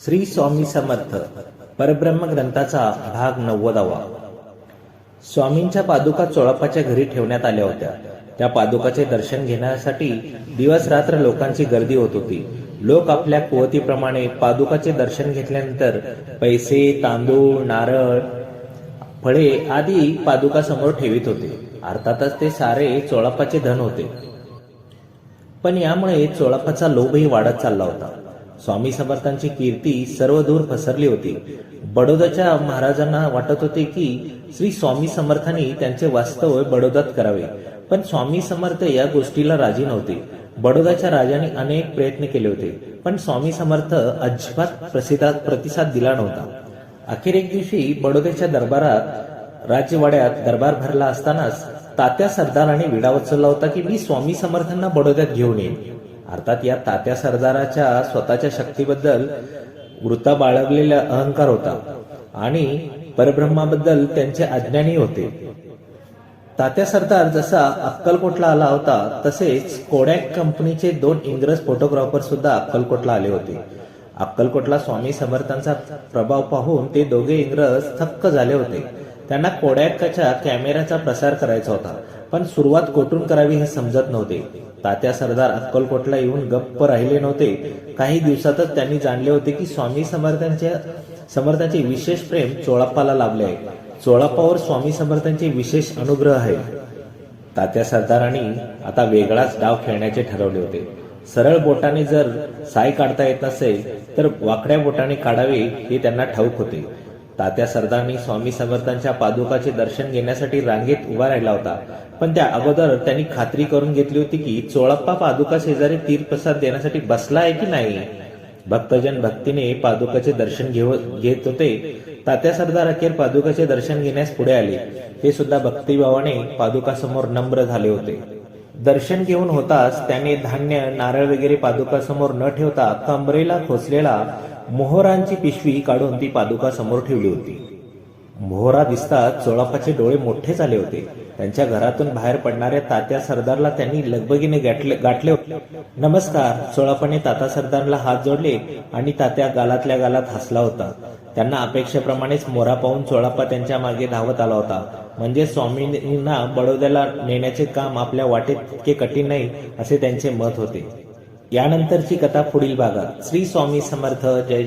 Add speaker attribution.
Speaker 1: श्री स्वामी समर्थ परब्रह्म ग्रंथाचा भाग 90वा। स्वामींच्या पादुका चोळप्पाच्या घरी ठेवण्यात आल्या होत्या। त्या पादुकाचे दर्शन घेण्यासाठी दिवस रात्र लोकांची गर्दी होत होती। लोक आपल्या कुवतीप्रमाणे पादुकाचे दर्शन घेतल्यानंतर पैसे, तांदूळ, नारळ, फळे आदी पादुका समोर ठेवित होते। अर्थातच ते सारे चोळप्पाचे धन होते, पण यामुळे चोळप्पाचा लोभही वाढत चालला होता। स्वामी समर्थांची कीर्ती सर्वदूर पसरली होती। बडोद्याच्या महाराजांना वाटत होते की श्री स्वामी समर्थांनी त्यांचे वास्तव्य बडोद्यात करावे, पण स्वामी समर्थ या गोष्टीला राजी नव्हते। बडोद्याच्या राजांनी अनेक प्रयत्न केले होते, पण स्वामी समर्थ अजिबात प्रतिसाद दिला नव्हता। अखेर एक दिवशी बडोद्याच्या दरबारात राजवाड्यात दरबार भरला असतानाच तात्या सरदाराने विडा उचलला होता की मी स्वामी समर्थांना बडोद्यात घेऊन येईन। अर्थात या तात्या सरदाराच्या स्वतःच्या शक्तीबद्दल वृत्ता बाळगलेला अहंकार होता आणि परब्रह्माबद्दल त्यांचे अज्ञानी होते। तात्या सरदार जसा अक्कलकोटला आला होता, तसेच कोडॅक कंपनीचे 2 इंग्रज फोटोग्राफर सुद्धा अक्कलकोटला आले होते। अक्कलकोटला स्वामी समर्थांचा प्रभाव पाहून ते दोघे इंग्रज थक्क झाले होते। त्यांना कोडॅकच्या कॅमेऱ्याचा प्रसार करायचा होता, पण सुरुवात कोठून करावी हे समजत नव्हते। तात्या सरदार अक्कलकोटला येऊन गप्प राहिले नव्हते। काही दिवसातच त्यांनी जाणले होते की स्वामी समर्थांचे विशेष प्रेम चोळप्पाला लाभले आहे। चोळप्पावर स्वामी समर्थांचे विशेष अनुग्रह आहे। तात्या सरदारांनी आता वेगळाच डाव खेळण्याचे ठरवले होते। सरळ बोटाने जर साय काढता येत नसेल तर वाकड्या बोटाने काढावे हे त्यांना ठाऊक होते। तात्या सरदारांनी स्वामी समर्थांच्या पादुकाचे दर्शन घेण्यासाठी रांगेत उभा राहिला होता, पण त्या अगोदर त्यांनी खात्री करून घेतली होती की चोळप्पा पादुका शेजारी तीर्थप्रसाद देण्यासाठी बसला आहे की नाही। भक्तजन भक्तीने पादुकाचे दर्शन घेत होते। तात्या सरदार अखेर पादुकाचे दर्शन घेण्यास पुढे आले। ते सुद्धा भक्तिभावाने पादुकासमोर नम्र झाले होते। दर्शन घेऊन होताच त्याने धान्य, नारळ वगैरे पादुकासमोर न ठेवता कमरेला खोचलेला मोहरांची पिशवी काढून ती पादुका समोर ठेवली होती। मोहरा दिसताच चोळप्पाचे डोळे मोठे झाले होते। त्यांच्या घरातून बाहेर पडणाऱ्या तात्या सरदारला त्यांनी लगबगीने गाठले होते। नमस्कार। चोळप्पाने तात्या सरदारला हात जोडले आणि तात्या गालातल्या गालात हसला होता। त्यांना अपेक्षेप्रमाणेच मोहरा पाहून चोळप्पा त्यांच्या मागे धावत आला होता। म्हणजे स्वामींना बडोद्याला नेण्याचे काम आपल्या वाटेत तितके कठीण नाही असे त्यांचे मत होते। यानंतरची कथा पुढील भागात। श्री स्वामी समर्थ। जय जय।